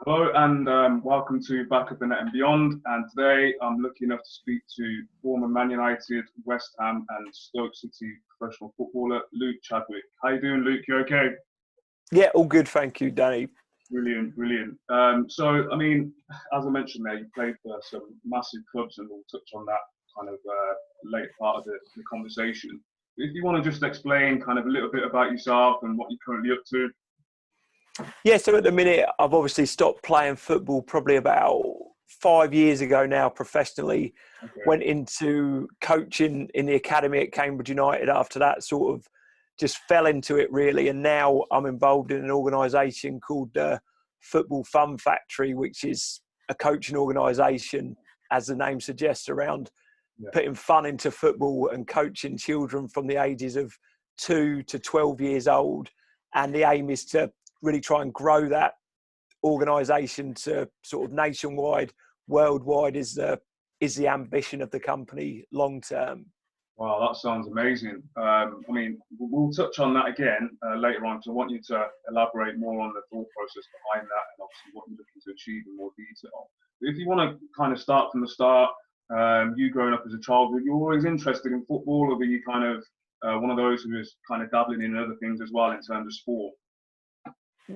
Hello and welcome to Back of the Net and Beyond. And today I'm lucky enough to speak to former Man United, West Ham and Stoke City professional footballer Luke Chadwick. How you doing, Luke? You okay? Yeah, all good, thank you, Danny. Brilliant, brilliant. So, as I mentioned there, you played for some massive clubs and we'll touch on that kind of later part of the conversation. If you want to just explain kind of a little bit about yourself and what you're currently up to. Yeah, so at the minute, I've obviously stopped playing football probably about 5 years ago now professionally. Okay. Went into coaching in the academy at Cambridge United after that, sort of just fell into it really. And now I'm involved in an organisation called Football Fun Factory, which is a coaching organisation, as the name suggests, around putting fun into football and coaching children from the ages of 2 to 12 years old. And the aim is to really try and grow that organisation to sort of nationwide, worldwide is the ambition of the company long term. Wow, that sounds amazing. We'll touch on that again later on. So I want you to elaborate more on the thought process behind that and obviously what you're looking to achieve in more detail. But if you want to kind of start from the start, you growing up as a child, were you always interested in football, or were you kind of one of those who was kind of dabbling in other things as well in terms of sport?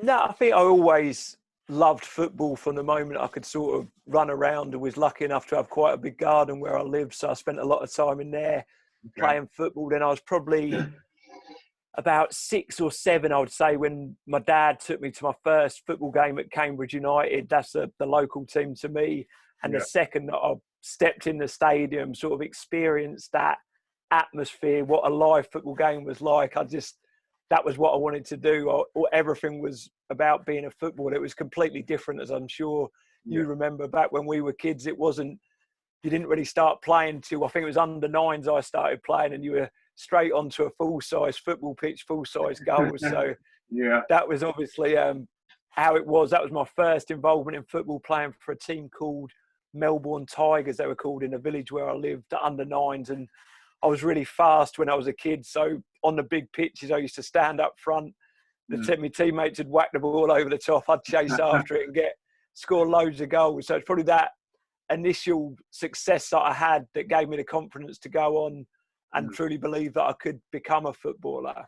No, I think I always loved football from the moment I could sort of run around, and was lucky enough to have quite a big garden where I lived. So I spent a lot of time in there playing football. Then I was probably about 6 or 7, I would say, when my dad took me to my first football game at Cambridge United. That's the local team to me. And the second that I stepped in the stadium, sort of experienced that atmosphere, what a live football game was like, that was what I wanted to do. Everything was about being a footballer. It was completely different, as I'm sure you remember back when we were kids. You didn't really start playing till, I think it was under nines I started playing, and you were straight onto a full-size football pitch, full-size goals. So that was obviously how it was. That was my first involvement in football, playing for a team called Melbourne Tigers, they were called, in a village where I lived, under nines. And I was really fast when I was a kid. So on the big pitches, I used to stand up front. My teammates would whack the ball over the top. I'd chase after it and score loads of goals. So it's probably that initial success that I had that gave me the confidence to go on and truly believe that I could become a footballer.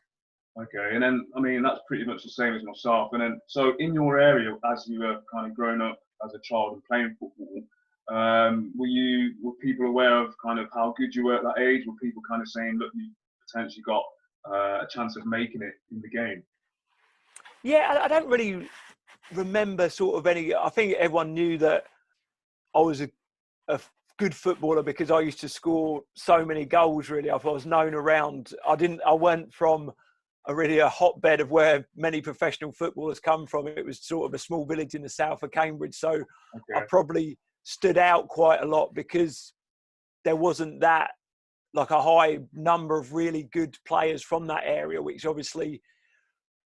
Okay, and then, that's pretty much the same as myself. And then, so in your area, as you were kind of growing up as a child and playing football, were people aware of kind of how good you were at that age? Were people kind of saying, look, you potentially got a chance of making it in the game? Yeah, I don't really remember sort of any. I think everyone knew that I was a good footballer because I used to score so many goals. Really, I was known around. I went from a hotbed of where many professional footballers come from. It was sort of a small village in the south of Cambridge, so I probably stood out quite a lot because there wasn't that, like, a high number of really good players from that area, which obviously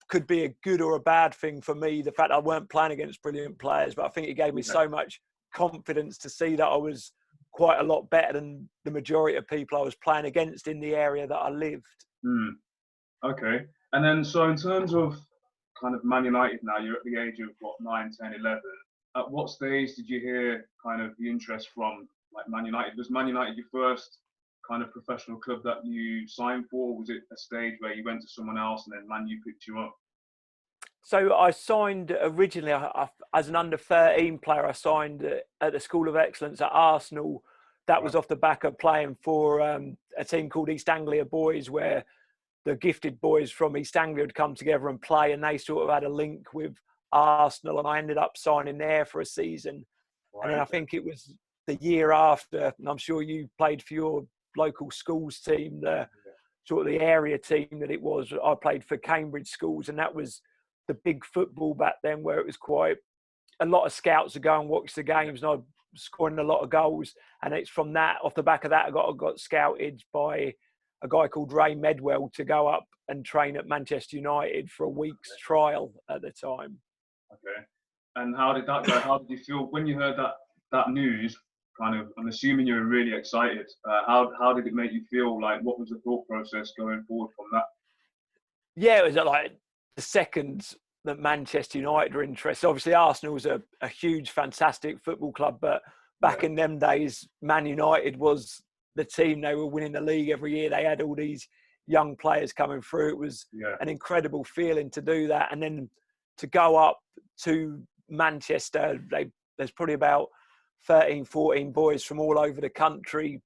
could be a good or a bad thing for me, the fact I weren't playing against brilliant players. But I think it gave me so much confidence to see that I was quite a lot better than the majority of people I was playing against in the area that I lived. Okay. And then, so in terms of kind of Man United now, you're at the age of, 9, 10, 11. At what stage did you hear kind of the interest from, like, Man United? Was Man United your first kind of professional club that you signed for? Was it a stage where you went to someone else and then Man U picked you up? So I signed originally as an under-13 player. I signed at the School of Excellence at Arsenal. That was off the back of playing for a team called East Anglia Boys, where the gifted boys from East Anglia would come together and play, and they sort of had a link with Arsenal, and I ended up signing there for a season. And then I think it was the year after, and I'm sure you played for your local schools team, the sort of the area team that it was. I played for Cambridge Schools, and that was the big football back then, where it was quite a lot of scouts would go and watch the games, and I was scoring a lot of goals. And it's from that, off the back of that, I got scouted by a guy called Ray Medwell to go up and train at Manchester United for a week's trial at the time. Okay. And how did that go? How did you feel when you heard that news? Kind of, I'm assuming you were really excited. How did it make you feel? Like, what was the thought process going forward from that? Yeah, it was like the second that Manchester United are interested. Obviously, Arsenal's a huge, fantastic football club, but back in them days, Man United was the team. They were winning the league every year. They had all these young players coming through. It was an incredible feeling to do that. And then to go up to Manchester, there's probably about 13, 14 boys from all over the country,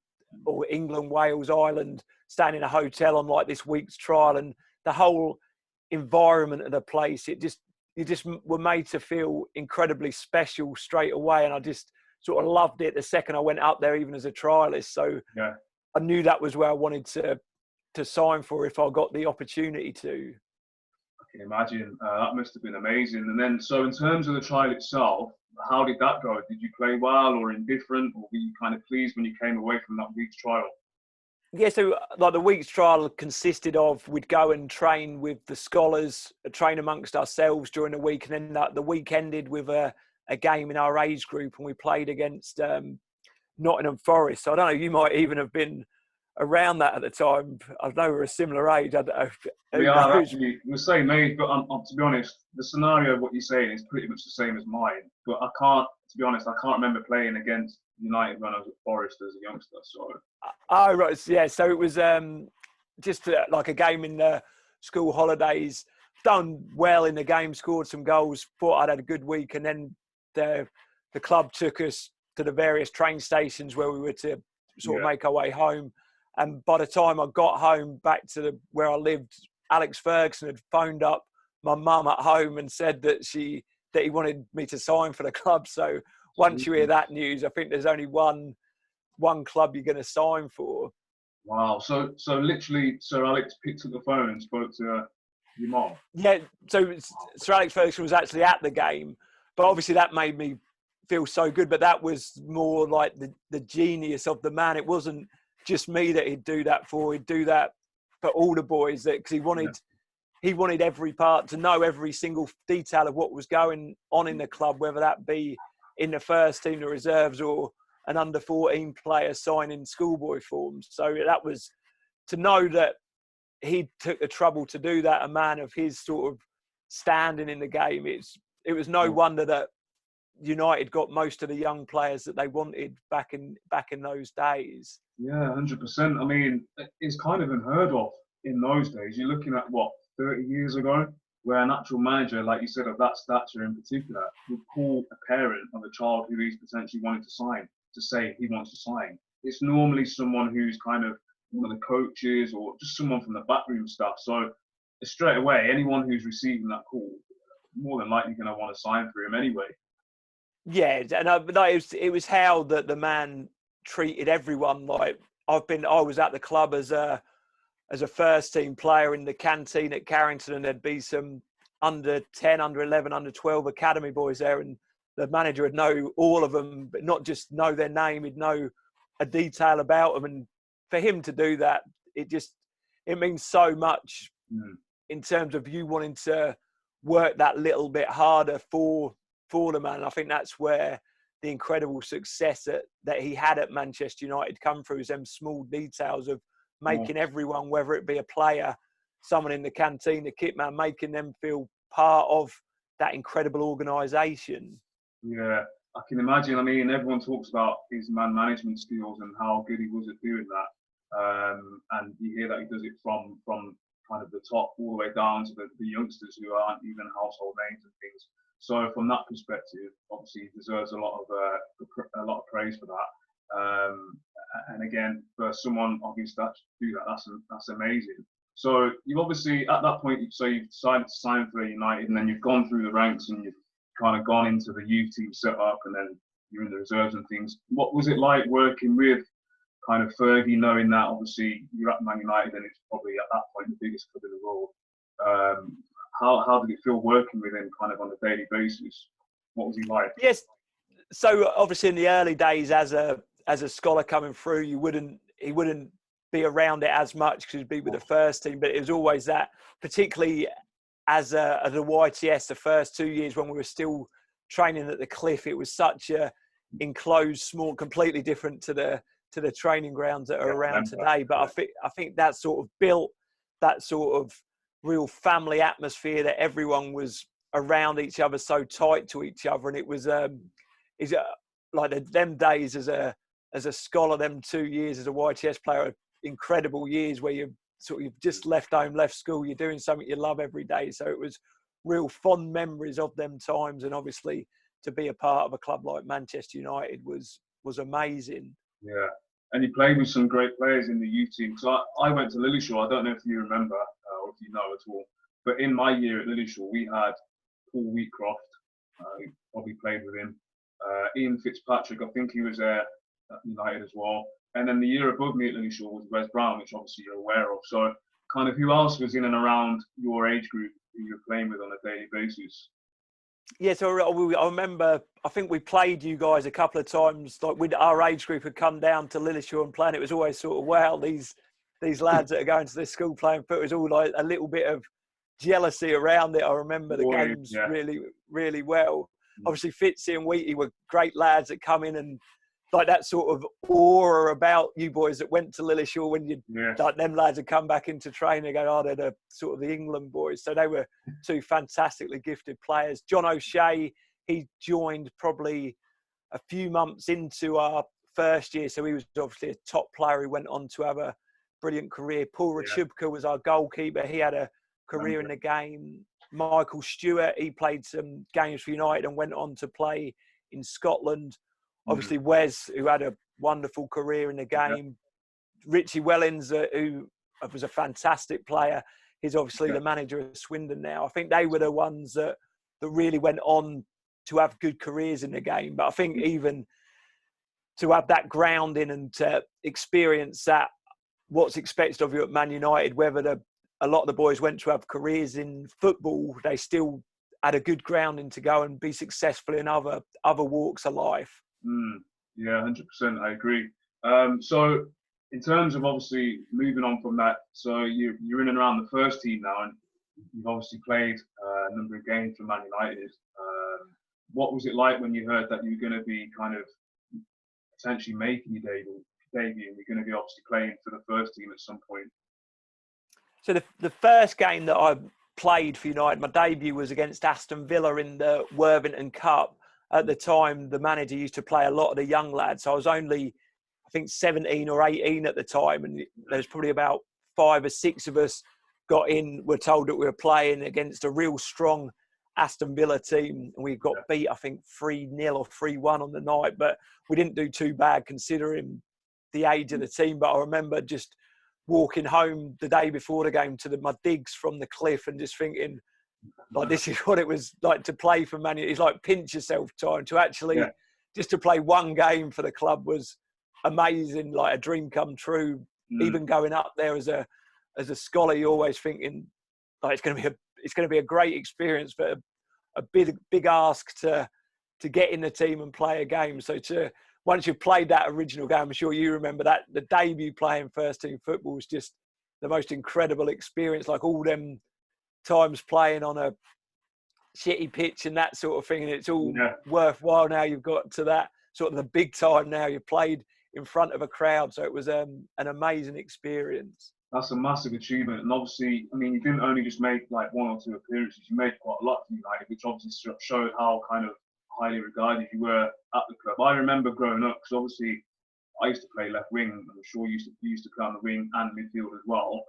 or England, Wales, Ireland, staying in a hotel on like this week's trial, and the whole environment of the place, you just were made to feel incredibly special straight away. And I just sort of loved it the second I went up there, even as a trialist. So I knew that was where I wanted to sign for if I got the opportunity to. I can imagine. That must have been amazing. And then, so in terms of the trial itself, how did that go? Did you play well or indifferent, or were you kind of pleased when you came away from that week's trial? Yeah, so like the week's trial consisted of, we'd go and train with the scholars, train amongst ourselves during the week, and then the week ended with a game in our age group, and we played against Nottingham Forest. So I don't know, you might even have been around that at the time. I know we're a similar age. I don't know. We are actually the same age, but to be honest, the scenario of what you're saying is pretty much the same as mine. But I can't remember playing against United when I was at Forest as a youngster. So. Oh, right. Yeah. So it was just like a game in the school holidays. Done well in the game, scored some goals, thought I'd had a good week. And then the club took us to the various train stations where we were to sort of make our way home. And by the time I got home back to where I lived, Alex Ferguson had phoned up my mum at home and said that he wanted me to sign for the club. So once you hear that news, I think there's only one club you're going to sign for. Wow. So literally, Sir Alex picked up the phone and spoke to your mom. Yeah. So Sir Alex Ferguson was actually at the game, but obviously that made me feel so good. But that was more like the genius of the man. It wasn't just me that he'd do that for. He'd do that for all the boys, because he wanted every part to know every single detail of what was going on in the club, whether that be in the first team, the reserves, or an under-14 player signing schoolboy forms. So that was, to know that he took the trouble to do that, a man of his sort of standing in the game. It was no wonder that United got most of the young players that they wanted back in those days. Yeah, 100%. I mean, it's kind of unheard of in those days. You're looking at 30 years ago, where an actual manager, like you said, of that stature in particular, would call a parent of a child who he's potentially wanting to sign to say he wants to sign. It's normally someone who's kind of one of the coaches or just someone from the backroom staff. So straight away, anyone who's receiving that call, more than likely going to want to sign for him anyway. Yeah, and it was how the man treated everyone. Like I was at the club as a first team player in the canteen at Carrington, and there'd be some under 10, under 11, under 12 academy boys there, and the manager would know all of them, but not just know their name, he'd know a detail about them. And for him to do that, it means so much in terms of you wanting to work that little bit harder for the man. And I think that's where the incredible success that he had at Manchester United come through, is them small details of making everyone, whether it be a player, someone in the canteen, the kit man, making them feel part of that incredible organisation. Yeah, I can imagine. I mean, everyone talks about his man management skills and how good he was at doing that. And you hear that he does it from kind of the top all the way down to the youngsters who aren't even household names and things. So from that perspective, obviously he deserves a lot of praise for that. And again, for someone of his stature to do that, that's amazing. So you've obviously, at that point, you've decided to sign for United, and then you've gone through the ranks and you've kind of gone into the youth team setup, and then you're in the reserves and things. What was it like working with kind of Fergie, knowing that obviously you're at Man United and it's probably at that point the biggest club in the world? How did it feel working with him kind of on a daily basis? What was he like? Yes. So obviously in the early days, as a scholar coming through, he wouldn't be around it as much because he'd be with the first team. But it was always that, particularly as a YTS, the first 2 years when we were still training at the Cliff, it was such a enclosed, small, completely different to the training grounds that are around today. But I think that sort of built that sort of real family atmosphere, that everyone was around each other, so tight to each other. And it was like them days as a scholar, them 2 years as a YTS player, incredible years where you've just left home, left school, you're doing something you love every day. So it was real fond memories of them times, and obviously to be a part of a club like Manchester United was amazing. Yeah, and you played with some great players in the youth team. So I went to Lillishall. I don't know if you remember or if you know at all, but in my year at Lillishall, we had Paul Wheatcroft, who probably played with him. Ian Fitzpatrick, I think he was there at United as well. And then the year above me at Lillishall was Wes Brown, which obviously you're aware of. So kind of who else was in and around your age group who you were playing with on a daily basis? Yeah, so I remember, I think we played you guys a couple of times, like with our age group had come down to Lillishall and playing. It was always sort of, wow, these lads that are going to this school playing foot. It was all like a little bit of jealousy around it. I remember the games really, really well. Obviously, Fitzy and Wheaty were great lads that come in, and like that sort of aura about you boys that went to Lillishall when you like them lads had come back into training and go, oh, they're the sort of the England boys. So they were two fantastically gifted players. John O'Shea, he joined probably a few months into our first year, so he was obviously a top player who went on to have a brilliant career. Paul Rachubka was our goalkeeper. He had a career in the game. Michael Stewart, he played some games for United and went on to play in Scotland. Obviously, Wes, who had a wonderful career in the game. Richie Wellens, who was a fantastic player. He's obviously the manager of Swindon now. I think they were the ones that really went on to have good careers in the game. But I think even to have that grounding and to experience that, what's expected of you at Man United, whether a lot of the boys went to have careers in football, they still had a good grounding to go and be successful in other walks of life. Yeah, 100%. I agree. So in terms of obviously moving on from that, so you're in and around the first team now, and you've obviously played a number of games for Man United. What was it like when you heard that you were going to be kind of potentially making your debut and you're going to be obviously playing for the first team at some point? So the first game that I played for United, my debut was against Aston Villa in the Worthington Cup. At the time, the manager used to play a lot of the young lads. So I was only, I think, 17 or 18 at the time. And there was probably about 5 or 6 of us got in, were told that we were playing against a real strong Aston Villa team. And we got beat, I think, 3-0 or 3-1 on the night. But we didn't do too bad considering the age of the team. But I remember just walking home the day before the game to my digs from the cliff and just thinking, like, this is what it was like to play for Man United. It's like pinch yourself time to actually just to play one game for the club was amazing, like a dream come true. Even going up there as a scholar, you're always thinking like it's going to be a great experience, but a big ask to get in the team and play a game. So once you've played that original game, I'm sure you remember that the debut playing first team football was just the most incredible experience. Like all them times playing on a shitty pitch and that sort of thing, and it's all worthwhile now. You've got to that sort of the big time now. You played in front of a crowd, so it was an amazing experience. That's a massive achievement, and obviously, I mean, you didn't only just make like 1 or 2 appearances. You made quite a lot for United, which obviously showed how kind of highly regarded you were at the club. I remember growing up, because obviously I used to play left wing. I'm sure you used to play on the wing and midfield as well.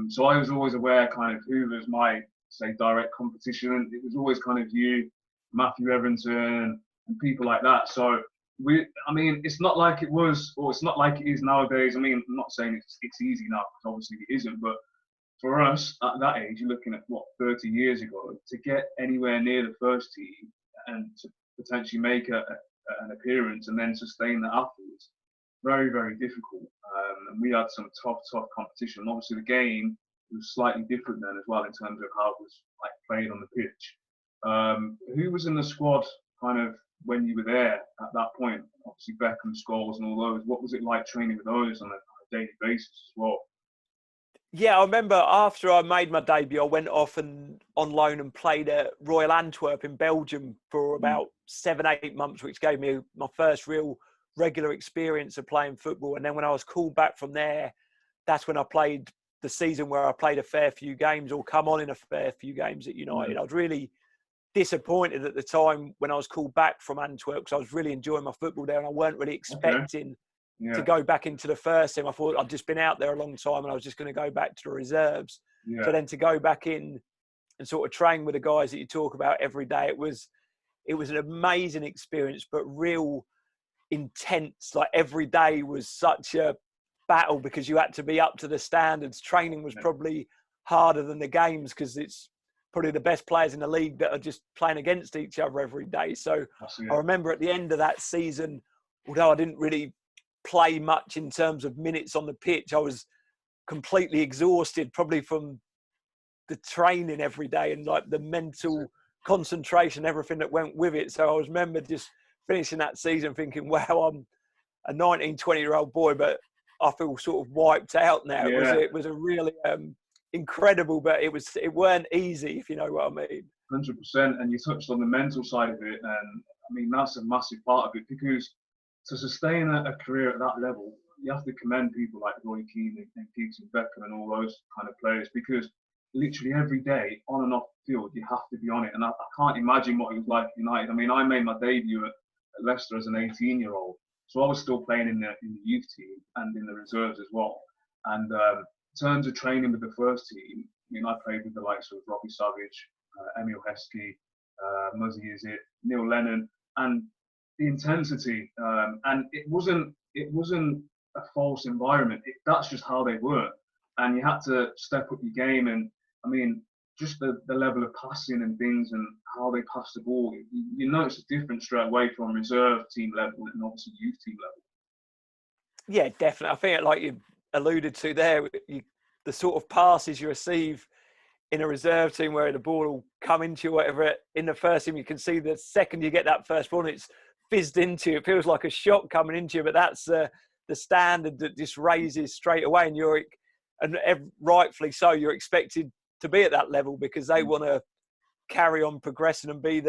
So I was always aware kind of who was my, say, direct competition. And it was always kind of you, Matthew Everington, and people like that. So I mean, it's not like it was, or it's not like it is nowadays. I mean, I'm not saying it's easy now, because obviously it isn't. But for us at that age, you're looking at 30 years ago, to get anywhere near the first team and to potentially make an appearance and then sustain that afterwards, very, very difficult. And we had some tough competition. Obviously, the game was slightly different then as well in terms of how it was like played on the pitch. Who was in the squad kind of when you were there at that point? Obviously, Beckham, Scholes, and all those. What was it like training with those on a daily basis as well? Yeah, I remember after I made my debut, I went off and on loan and played at Royal Antwerp in Belgium for about 7-8 months, which gave me my first real regular experience of playing football. And then when I was called back from there, that's when I played the season where I played a fair few games or come on in a fair few games at United. I was really disappointed at the time when I was called back from Antwerp, because I was really enjoying my football there and I weren't really expecting to go back into the first team. I thought I'd just been out there a long time and I was just going to go back to the reserves. So then to go back in and sort of train with the guys that you talk about every day, it was an amazing experience, but real intense. Like every day was such a battle because you had to be up to the standards. Training was probably harder than the games because it's probably the best players in the league that are just playing against each other every day. So I remember at the end of that season, although I didn't really play much in terms of minutes on the pitch, I was completely exhausted, probably from the training every day and like the mental concentration, everything that went with it. So I remember just finishing that season thinking, wow, I'm a 19, 20-year-old boy, but I feel sort of wiped out now. It was a really incredible, but it weren't easy, if you know what I mean. 100%. And you touched on the mental side of it. And I mean, that's a massive part of it, because to sustain a career at that level, you have to commend people like Roy Keane and Giggs and Beckham and all those kind of players, because literally every day on and off the field, you have to be on it. And I can't imagine what it was like at United. I mean, I made my debut at Leicester as an 18-year-old. So I was still playing in the youth team and in the reserves as well. And in terms of training with the first team, I mean, I played with the likes of Robbie Savage, Emil Heskey, Muzzy Izzet, Neil Lennon, and the intensity. And it wasn't a false environment. That's just how they were. And you had to step up your game. And I mean, just the level of passing and things and how they pass the ball, you notice a difference straight away from reserve team level and obviously youth team level. Yeah, definitely. I think, like you alluded to there, the sort of passes you receive in a reserve team where the ball will come into you, whatever, in the first team, you can see the second you get that first ball, it's fizzed into you. It feels like a shot coming into you, but that's the standard that just raises straight away. And rightfully so, you're expected to be at that level because they want to carry on progressing and be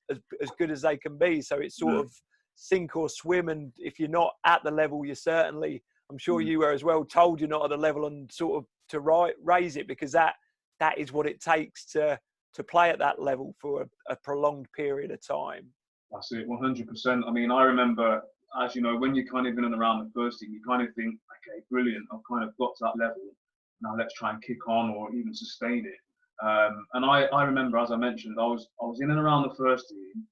as good as they can be. So it's sort of sink or swim. And if you're not at the level, you're certainly, I'm sure you were as well, told you're not at the level and sort of to raise it, because that is what it takes to play at that level for a prolonged period of time. That's it, 100%. I mean, I remember, as you know, when you're kind of in and around the first team, you kind of think, okay, brilliant, I've kind of got to that level. Now let's try and kick on or even sustain it. And I remember, as I mentioned, I was in and around the first team,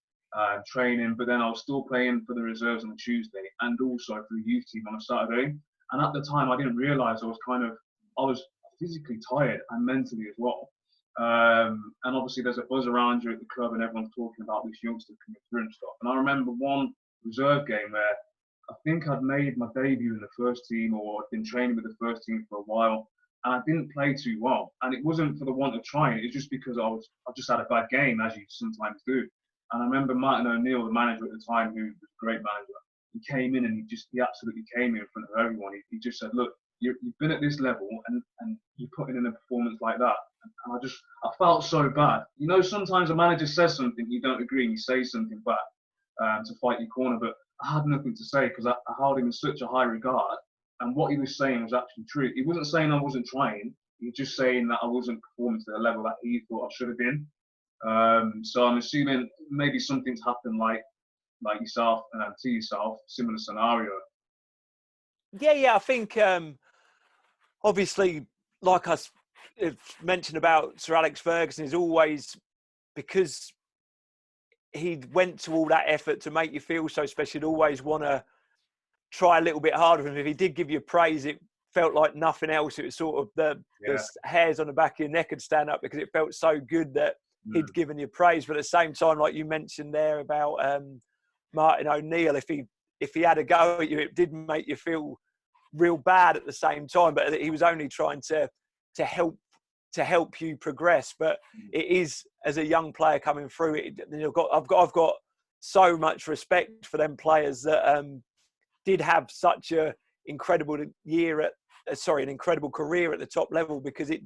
training, but then I was still playing for the reserves on a Tuesday and also for the youth team on a Saturday. And at the time, I didn't realise I was physically tired and mentally as well. And obviously, there's a buzz around you at the club, and everyone's talking about this youngster coming through and stuff. And I remember one reserve game where I think I'd made my debut in the first team, or I'd been training with the first team for a while, and I didn't play too well. And it wasn't for the want of trying; it was just because I just had a bad game, as you sometimes do. And I remember Martin O'Neill, the manager at the time, who was a great manager, he came in and he absolutely came in front of everyone. He just said, "Look, you've been at this level, and you're putting in a performance like that." And I felt so bad. You know, sometimes a manager says something, you don't agree, and you say something back to fight your corner. But I had nothing to say because I held him in such a high regard. And what he was saying was actually true. He wasn't saying I wasn't trying. He was just saying that I wasn't performing to the level that he thought I should have been. So I'm assuming maybe something's happened like yourself to yourself, similar scenario. Yeah. I think obviously, like I mentioned about Sir Alex Ferguson, is always, because he went to all that effort to make you feel so special, he'd always want to try a little bit harder. And if he did give you praise, it felt like nothing else. It was sort of the hairs on the back of your neck would stand up because it felt so good that he'd given you praise. But at the same time, like you mentioned there about Martin O'Neill, if he had a go at you, it did make you feel real bad at the same time. But he was only trying to help you progress. But it is, as a young player coming through, I've got so much respect for them players that did have such an incredible career at the top level, because it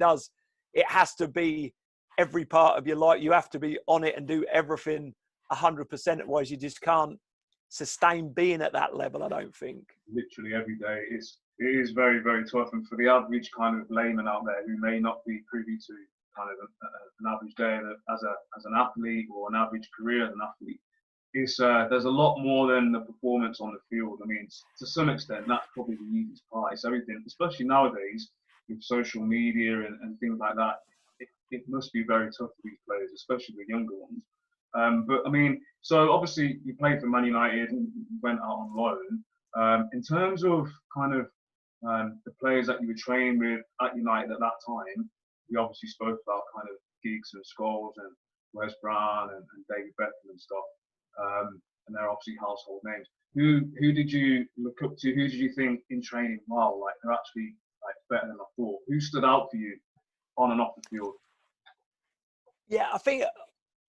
has to be every part of your life. You have to be on it and do everything 100%. Otherwise, you just can't sustain being at that level, I don't think. Literally every day. It is very, very tough. And for the average kind of layman out there who may not be privy to kind of an average day as an athlete, or an average career as an athlete. It's there's a lot more than the performance on the field. I mean, to some extent, that's probably the easiest part. It's everything, especially nowadays with social media and things like that. It must be very tough for these players, especially the younger ones. But I mean, so obviously you played for Man United and you went out on loan. In terms of kind of the players that you were training with at United at that time, we obviously spoke about kind of Giggs and Scholes and Wes Brown and David Beckham and stuff. And they're obviously household names. Who did you look up to? Who did you think in training, wow, like they're actually like better than I thought? Who stood out for you on and off the field? Yeah, I think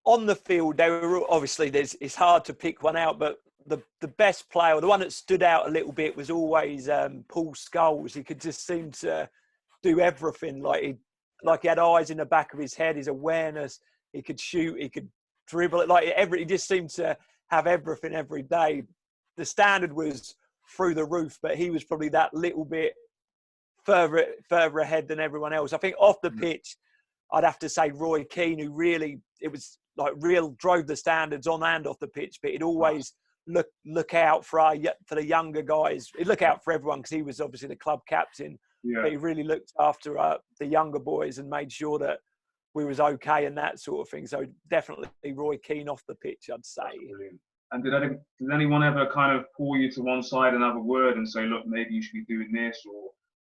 on the field, they were obviously it's hard to pick one out, but the best player, the one that stood out a little bit, was always Paul Scholes. He could just seem to do everything. Like he had eyes in the back of his head, his awareness. He could shoot, he could dribble it. He just seemed to have everything every day. The standard was through the roof, but he was probably that little bit further ahead than everyone else. I think off the pitch, I'd have to say Roy Keane, who really, it was like drove the standards on and off the pitch, but he'd always look out for the younger guys. He'd look out for everyone because he was obviously the club captain, but he really looked after the younger boys and made sure that we was okay and that sort of thing. So definitely Roy Keane off the pitch, I'd say. Brilliant. And did anyone ever kind of pull you to one side and have a word and say, look, maybe you should be doing this? Or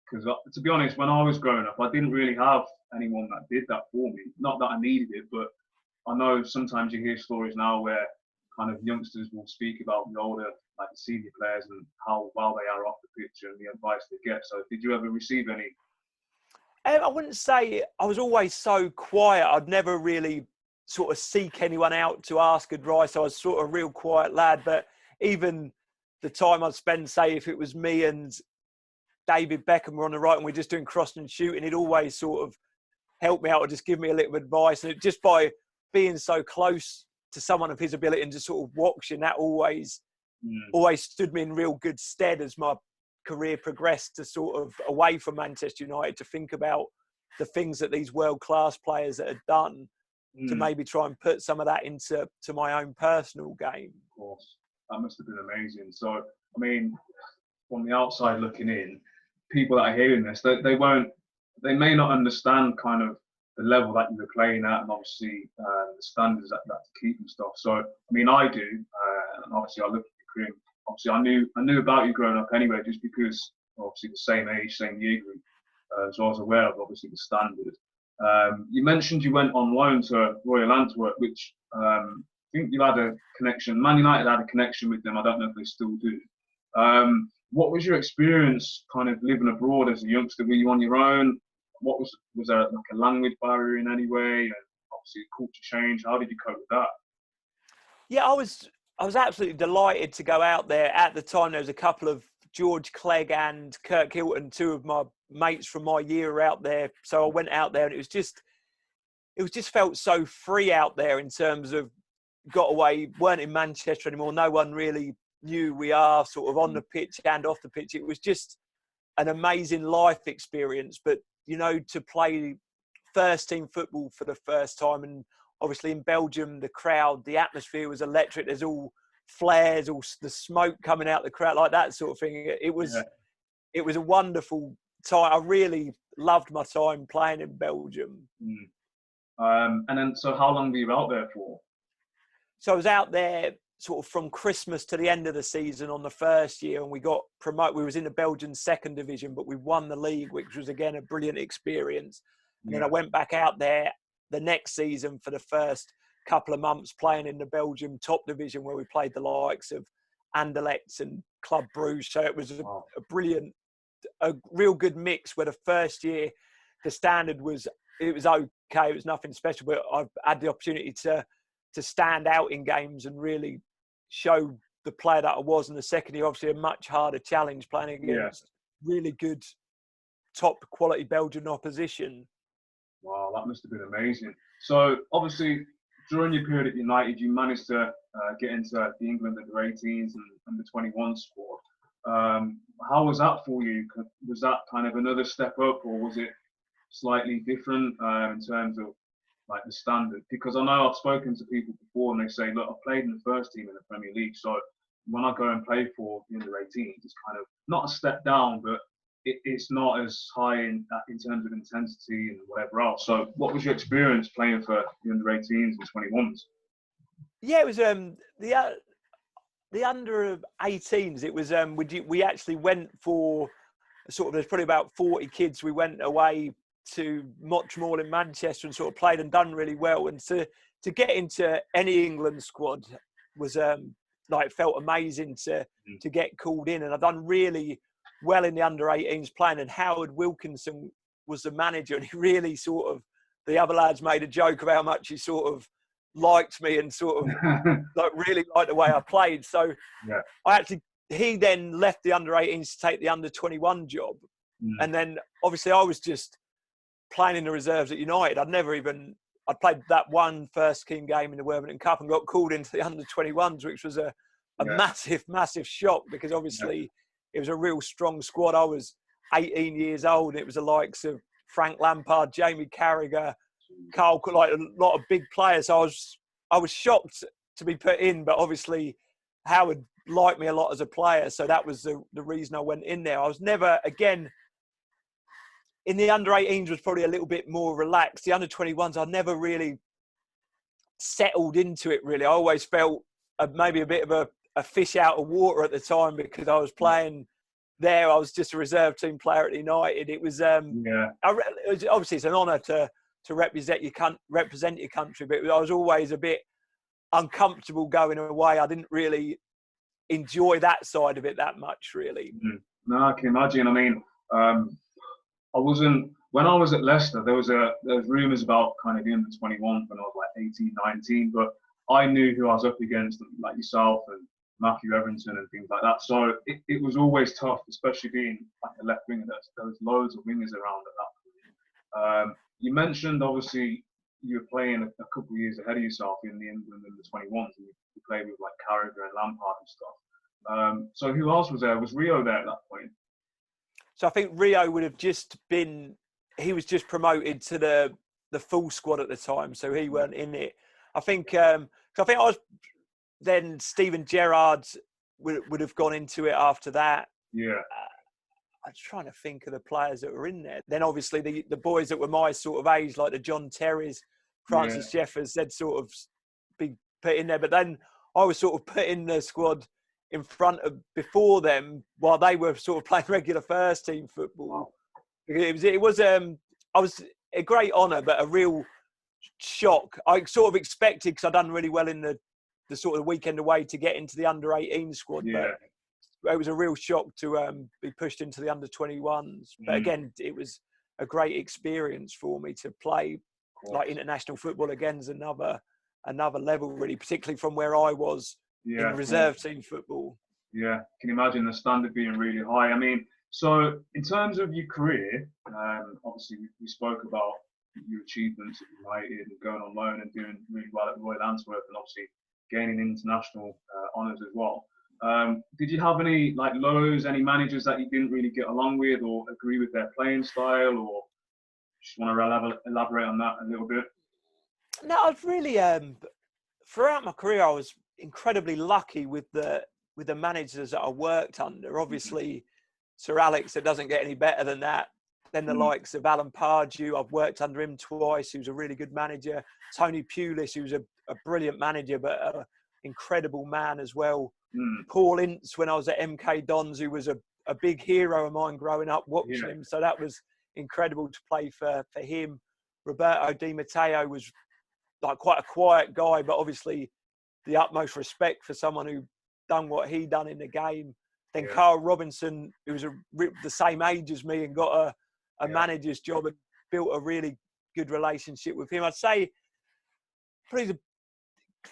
because to be honest, when I was growing up, I didn't really have anyone that did that for me. Not that I needed it, but I know sometimes you hear stories now where kind of youngsters will speak about the older, like the senior players, and how well they are off the pitch and the advice they get. So did you ever receive any? I wouldn't say I was always so quiet. I'd never really sort of seek anyone out to ask advice. I was sort of a real quiet lad, but even the time I'd spend, say, if it was me and David Beckham were on the right and we're just doing cross and shooting, he'd always sort of help me out or just give me a little advice. And just by being so close to someone of his ability and just sort of watching, that always stood me in real good stead as my career progressed to sort of away from Manchester United, to think about the things that these world-class players that had done, to maybe try and put some of that into my own personal game. Of course, that must have been amazing. So, I mean, from the outside looking in, people that are hearing this, they may not understand kind of the level that you were playing at, and obviously the standards that you have to keep and stuff. So, I mean, I do, and obviously I look at your career. Obviously, I knew about you growing up anyway, just because obviously the same age, same year group. So I was aware of obviously the standard. You mentioned you went on loan to Royal Antwerp, which I think you had a connection. Man United had a connection with them. I don't know if they still do. What was your experience kind of living abroad as a youngster? Were you on your own? Was there like a language barrier in any way? And obviously culture change. How did you cope with that? Yeah, I was absolutely delighted to go out there. At the time, there was a couple of George Clegg and Kirk Hilton, two of my mates from my year, were out there. So I went out there, and it was just felt so free out there in terms of got away, weren't in Manchester anymore. No one really knew we are sort of on the pitch and off the pitch. It was just an amazing life experience. But, you know, to play first team football for the first time, and obviously in Belgium, the crowd, the atmosphere was electric. There's all flares, all the smoke coming out the crowd, like that sort of thing. It was a wonderful time. I really loved my time playing in Belgium. And then, so how long were you out there for? So I was out there sort of from Christmas to the end of the season on the first year, and we got promoted. We was in the Belgian second division, but we won the league, which was again a brilliant experience. And then I went back out there the next season for the first couple of months playing in the Belgium top division, where we played the likes of Anderlecht and Club Bruges. So it was a brilliant, a real good mix, where the first year the standard was, it was okay, it was nothing special, but I've had the opportunity to stand out in games and really show the player that I was. In the second year, obviously a much harder challenge, playing against really good top quality Belgian opposition. Wow, that must have been amazing. So obviously during your period at United, you managed to get into the England under-18s and under-21 squad. How was that for you? Was that kind of another step up, or was it slightly different in terms of like the standard? Because I know I've spoken to people before and they say, look, I've played in the first team in the Premier League, so when I go and play for the under 18s, it's kind of not a step down, but it's not as high in terms of intensity and whatever else. So what was your experience playing for the under 18s and 21s? Yeah, it was the under 18s. It was we actually went for sort of, there's probably about 40 kids. We went away to Mottramore in Manchester and sort of played and done really well. And to get into any England squad was like, felt amazing to get called in. And I've done really well in the under 18s playing. And Howard Wilkinson was the manager, and he really sort of, the other lads made a joke of how much he sort of liked me and sort of like really liked the way I played. So yeah. He then left the under 18s to take the under 21 job. And then obviously I was just playing in the reserves at United. I'd played that one first team game in the Worthington Cup and got called into the under 21s, which was a massive, massive shock, because obviously it was a real strong squad. I was 18 years old. And it was the likes of Frank Lampard, Jamie Carragher, Carl, like a lot of big players. So I was shocked to be put in, but obviously Howard liked me a lot as a player, so that was the reason I went in there. I was never, again, in the under 18s was probably a little bit more relaxed. The under 21s, I never really settled into it really. I always felt maybe a bit of a fish out of water at the time, because I was playing there. I was just a reserve team player at United. It was obviously it's an honour to represent your country, but I was always a bit uncomfortable going away. I didn't really enjoy that side of it that much, really. No, I can imagine. I mean, when I was at Leicester, there was rumours about kind of the under 21 when I was like 18, 19, but I knew who I was up against, like yourself and Matthew Everington and things like that. So it was always tough, especially being like a left winger. There was loads of wingers around at that point. You mentioned, obviously, you were playing a couple of years ahead of yourself in the England in the 21s, and you played with like Carragher and Lampard and stuff. So who else was there? Was Rio there at that point? So I think Rio would have just been, he was just promoted to the full squad at the time, so he weren't in it. I think then Steven Gerrard would have gone into it after that. Yeah. I was trying to think of the players that were in there. Then obviously the boys that were my sort of age, like the John Terrys, Francis Jeffers, they'd sort of be put in there. But then I was sort of put in the squad in front of before them, while they were sort of playing regular first team football. Wow. It was a great honour, but a real shock. I sort of expected, because I'd done really well in the sort of weekend away, to get into the under 18 squad. Yeah. But it was a real shock to be pushed into the under 21s. But again, it was a great experience for me to play like international football. Again, is another level, really, particularly from where I was in reserve team football. Yeah, can you imagine the standard being really high? I mean, so in terms of your career, obviously we spoke about your achievements at United and going on loan and doing really well at Royal Antwerp, and obviously gaining international honours as well. Did you have any like lows, any managers that you didn't really get along with or agree with their playing style, or just want to elaborate on that a little bit? No, I've really throughout my career I was incredibly lucky with the managers that I worked under. Obviously, Sir Alex, it doesn't get any better than that. Then the likes of Alan Pardew, I've worked under him twice. He was a really good manager. Tony Pulis, who was a brilliant manager, but an incredible man as well. Paul Ince, when I was at MK Dons, who was a big hero of mine growing up, watching him. So that was incredible to play for him. Roberto Di Matteo was like quite a quiet guy, but obviously the utmost respect for someone who done what he done in the game. Then Carl Robinson, who was the same age as me and got a manager's job, and built a really good relationship with him. I'd say probably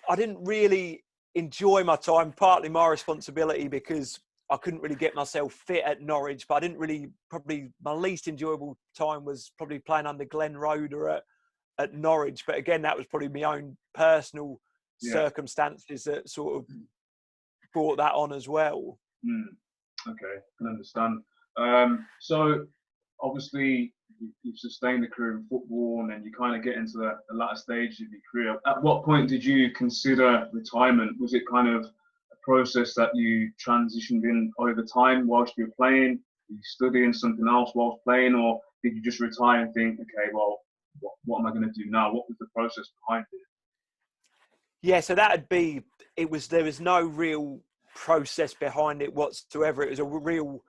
I didn't really enjoy my time, partly my responsibility, because I couldn't really get myself fit at Norwich, but I didn't really, probably my least enjoyable time was probably playing under Glenn Roeder at Norwich. But again, that was probably my own personal circumstances that sort of brought that on as well. Okay, I can understand. So obviously you've sustained a career in football, and then you kind of get into the latter stage of your career. At what point did you consider retirement? Was it kind of a process that you transitioned in over time whilst you were playing? Were you studying something else whilst playing, or did you just retire and think, okay, well, what am I going to do now? What was the process behind it? Yeah, so that'd be, there was no real process behind it whatsoever. It was a real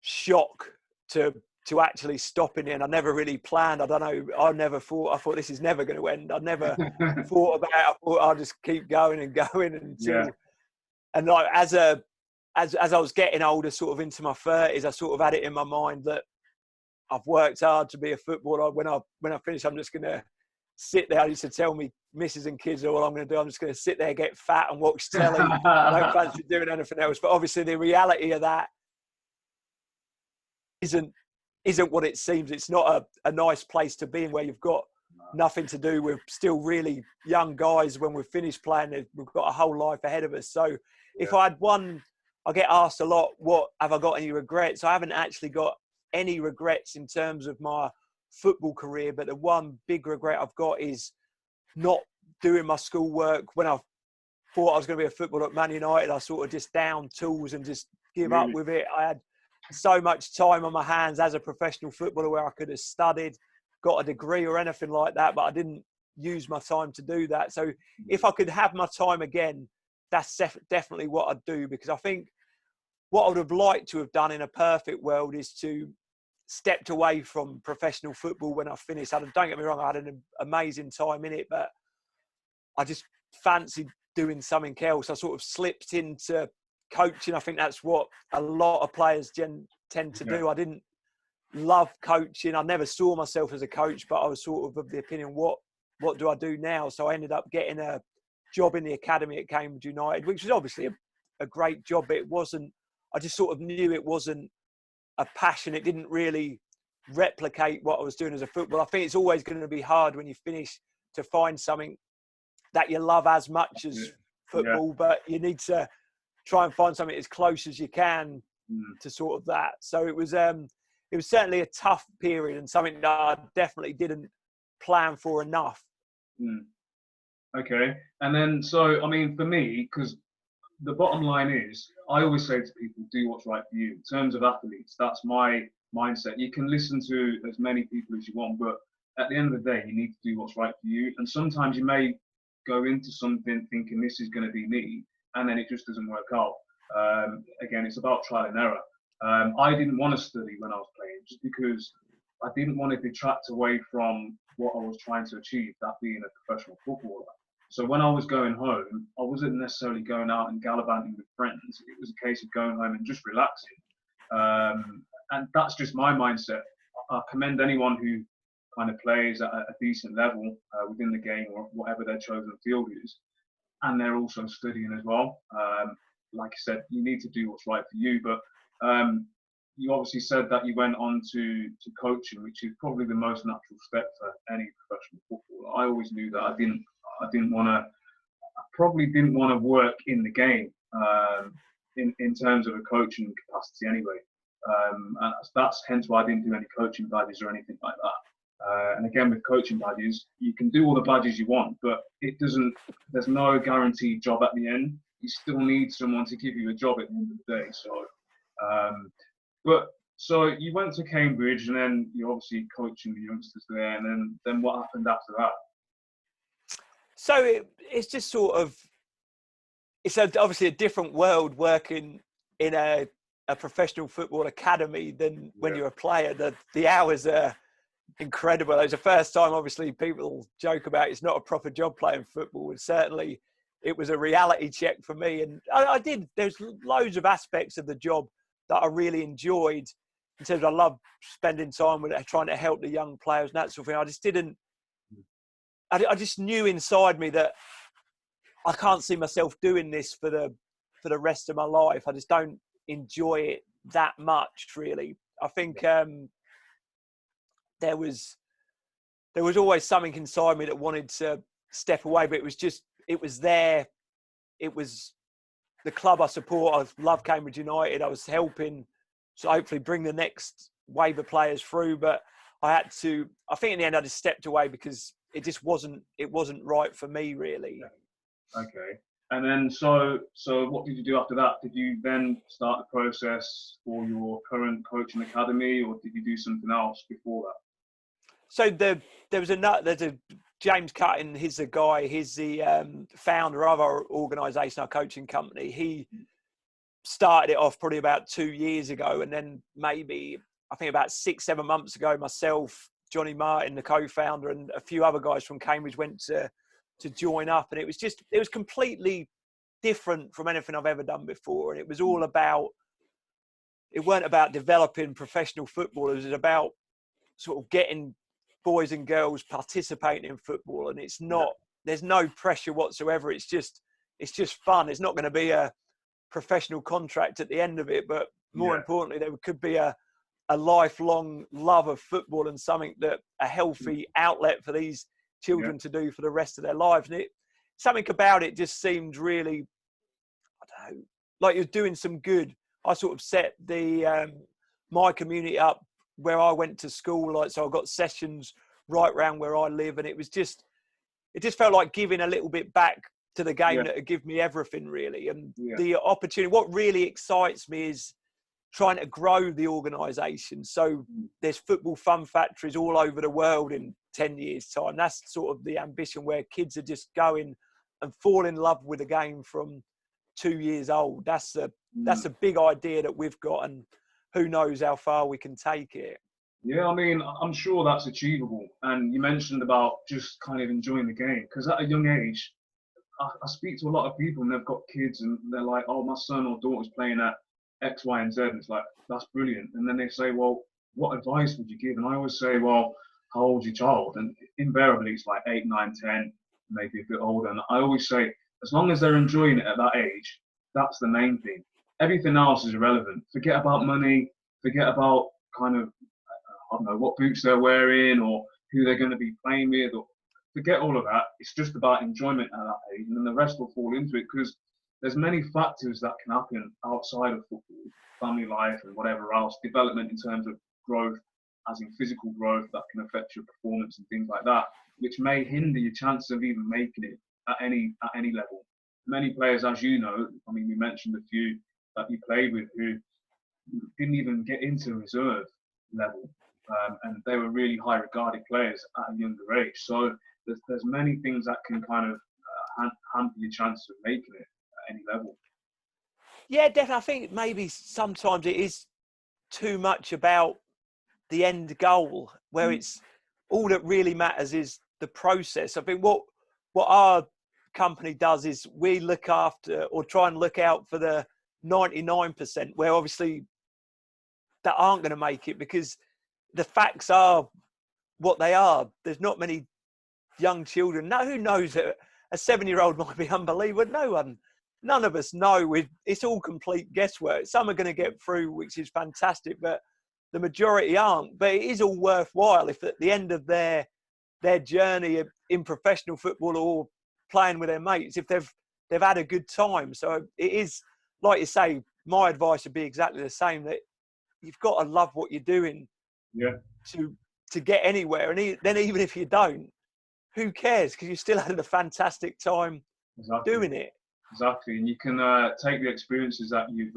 shock to actually stopping it. And I never really planned. I don't know. I thought this is never going to end. I never thought about it. I thought I'll just keep going and going until, and like, as I was getting older, sort of into my 30s, I sort of had it in my mind that I've worked hard to be a footballer. When I finish, I'm just going to sit there. I used to tell me missus and kids, all I'm going to do, I'm just going to sit there, get fat and watch telly. I don't fancy doing anything else. But obviously the reality of that isn't what it seems. It's not a nice place to be in, where you've got nothing to do. We're still really young guys when we're finished playing. We've got a whole life ahead of us. So if I had I get asked a lot, what have I got any regrets? I haven't actually got any regrets in terms of my football career, but the one big regret I've got is not doing my schoolwork. When I thought I was going to be a footballer at Man United, I sort of just down tools and just give up with it. I had so much time on my hands as a professional footballer where I could have studied, got a degree or anything like that, but I didn't use my time to do that. So if I could have my time again, that's definitely what I'd do, because I think what I would have liked to have done in a perfect world is to stepped away from professional football when I finished. Don't get me wrong, I had an amazing time in it, but I just fancied doing something else. I sort of slipped into coaching. I think that's what a lot of players tend to do. I didn't love coaching. I never saw myself as a coach, but I was sort of the opinion, what do I do now? So I ended up getting a job in the academy at Cambridge United, which was obviously a great job, but it wasn't, I just sort of knew it wasn't a passion. It didn't really replicate what I was doing as a footballer. I think it's always going to be hard when you finish to find something that you love as much as football, but you need to try and find something as close as you can to sort of that. So it was certainly a tough period and something that I definitely didn't plan for enough. Okay. And then, so, I mean, for me, because the bottom line is, I always say to people, do what's right for you. In terms of athletes, that's my mindset. You can listen to as many people as you want, but at the end of the day, you need to do what's right for you. And sometimes you may go into something thinking this is going to be me, and then it just doesn't work out. Again, it's about trial and error. I didn't want to study when I was playing, just because I didn't want to detract away from what I was trying to achieve, that being a professional footballer. So when I was going home, I wasn't necessarily going out and gallivanting with friends. It was a case of going home and just relaxing. And that's just my mindset. I commend anyone who kind of plays at a decent level within the game, or whatever their chosen field is, and they're also studying as well. Like I said, you need to do what's right for you. But you obviously said that you went on to coaching, which is probably the most natural step for any professional footballer. I always knew that I probably didn't want to work in the game in terms of a coaching capacity anyway. That's hence why I didn't do any coaching badges or anything like that. And again, with coaching badges, you can do all the badges you want, but there's no guaranteed job at the end. You still need someone to give you a job at the end of the day. So you went to Cambridge, and then you're obviously coaching the youngsters there, and then what happened after that? So it's just sort of, it's obviously a different world working in a professional football academy than when you're a player. The hours are incredible. It was the first time, obviously, people joke about it's not a proper job playing football, and certainly it was a reality check for me. And there's loads of aspects of the job that I really enjoyed, in terms of I love spending time with it, trying to help the young players and that sort of thing. I just knew inside me that I can't see myself doing this for the rest of my life. I just don't enjoy it that much, really. I think there was always something inside me that wanted to step away, but it was there. It was the club I support. I love Cambridge United. I was helping to hopefully bring the next wave of players through, but I think in the end I just stepped away because it wasn't right for me really. Okay. And then, so what did you do after that? Did you then start the process for your current coaching academy, or did you do something else before that? So there's a James Cutting. He's the guy. He's the founder of our organisation, our coaching company. He started it off probably about 2 years ago, and then maybe I think about 6-7 months ago, myself, Johnny Martin, the co-founder, and a few other guys from Cambridge went to join up, and it was completely different from anything I've ever done before, and it was all about. It weren't about developing professional footballers. It was about sort of getting boys and girls participating in football, and it's not. There's no pressure whatsoever. It's just fun. It's not going to be a professional contract at the end of it, but more importantly, there could be a lifelong love of football and something that a healthy outlet for these children to do for the rest of their lives. And something about it just seemed really, I don't know, like you're doing some good. I sort of set the my community up where I went to school, like, so I got sessions right around where I live, and it just felt like giving a little bit back to the game that would give me everything really. And the opportunity, what really excites me is trying to grow the organisation. So there's football fun factories all over the world in 10 years time. That's sort of the ambition, where kids are just going and fall in love with the game from 2 years old. That's a big idea that we've got, and who knows how far we can take it. Yeah, I mean, I'm sure that's achievable. And you mentioned about just kind of enjoying the game, because at a young age, I speak to a lot of people and they've got kids and they're like, oh, my son or daughter's playing at X, Y, and Z. And it's like, that's brilliant. And then they say, well, what advice would you give? And I always say, well, how old's your child? And invariably it's like 8, 9, 10, maybe a bit older. And I always say, as long as they're enjoying it at that age, that's the main thing. Everything else is irrelevant. Forget about money, forget about kind of, I don't know, what boots they're wearing or who they're going to be playing with, or forget all of that. It's just about enjoyment at that age, and then the rest will fall into it, because there's many factors that can happen outside of football, family life and whatever else, development in terms of growth, as in physical growth, that can affect your performance and things like that, which may hinder your chance of even making it at any level. Many players, as you know, I mean, you mentioned a few that you played with who didn't even get into reserve level, and they were really high regarded players at a younger age. So there's many things that can kind of hamper your chances of making it at any level. Yeah, definitely. I think maybe sometimes it is too much about the end goal, where it's all that really matters is the process. I think what our company does is we look after, or try and look out for, the 99%, where obviously that aren't going to make it, because the facts are what they are. There's not many young children. No, who knows that a 7-year-old might be unbelievable? None of us know. It's all complete guesswork. Some are going to get through, which is fantastic, but the majority aren't. But it is all worthwhile if at the end of their journey in professional football or playing with their mates, if they've had a good time. So it is, like you say, my advice would be exactly the same, that you've got to love what you're doing to get anywhere. And then even if you don't, who cares? Because you still had a fantastic time doing it. Exactly. And you can take the experiences that you've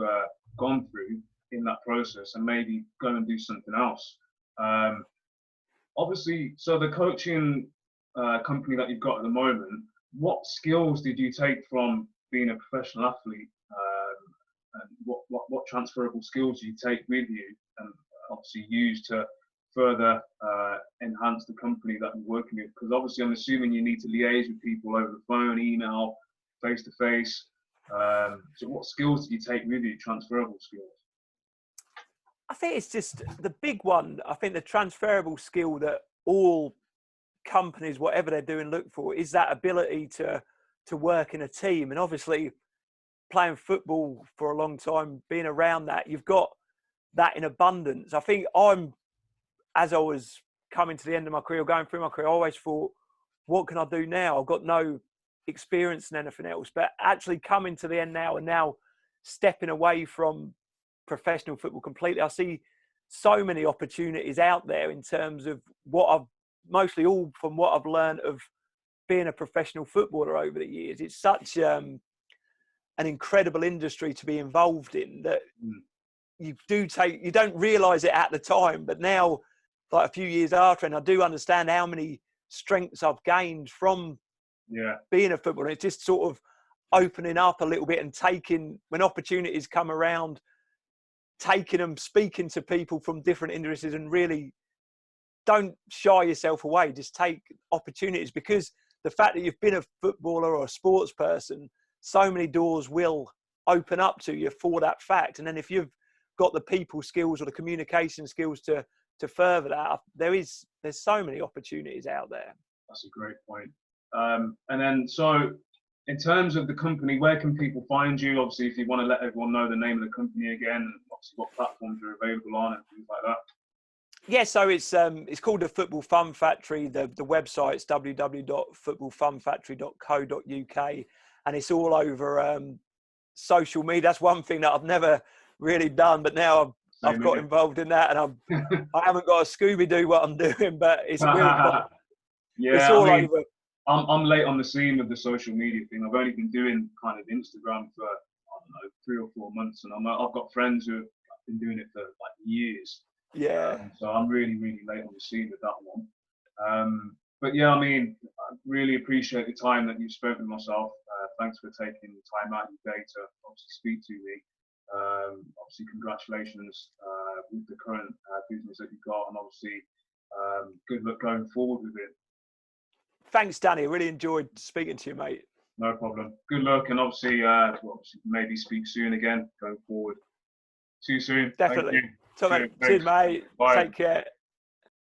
gone through in that process and maybe go and do something else. Obviously, so the coaching company that you've got at the moment, what skills did you take from being a professional athlete? And what transferable skills do you take with you and obviously use to further enhance the company that you're working with? Because obviously I'm assuming you need to liaise with people over the phone, email, face to face. So what skills do you take with you, transferable skills? I think it's just the big one. I think the transferable skill that all companies, whatever they're doing, look for is that ability to work in a team. And obviously playing football for a long time, being around that, you've got that in abundance. I think as I was coming to the end of my career, going through my career, I always thought, what can I do now? I've got no experience in anything else. But actually coming to the end now, and now stepping away from professional football completely, I see so many opportunities out there in terms of what I've mostly all from what I've learned of being a professional footballer over the years. It's such an incredible industry to be involved in that you don't realize it at the time, but now, like a few years after, and I do understand how many strengths I've gained from being a footballer. It's just sort of opening up a little bit and taking, when opportunities come around, taking them, speaking to people from different industries, and really don't shy yourself away. Just take opportunities, because the fact that you've been a footballer or a sports person, so many doors will open up to you for that fact. And then if you've got the people skills or the communication skills to further that, there's so many opportunities out there. That's a great point. And then, so in terms of the company, where can people find you? Obviously, if you want to let everyone know the name of the company again, obviously what platforms are available on and things like that. Yeah, so it's called the Football Fun Factory. The website's www.footballfunfactory.co.uk, and it's all over social media. That's one thing that I've never really done, but now I've got involved in that, and I haven't got a Scooby-Doo what I'm doing, but it's really fun. Yeah, it's all over. I'm late on the scene with the social media thing. I've only been doing kind of Instagram for, I don't know, 3 or 4 months, and I've got friends who have been doing it for like years. Yeah. So I'm really, really late on the scene with that one. But yeah, I mean, I really appreciate the time that you've spent with myself. Thanks for taking the time out of your day to obviously speak to me. Obviously, congratulations with the current business that you've got, and obviously, good luck going forward with it. Thanks, Danny. I really enjoyed speaking to you, mate. No problem. Good luck, and obviously, maybe speak soon again going forward. See you soon. Definitely. Thank you. Cheers, mate. Bye. Take care.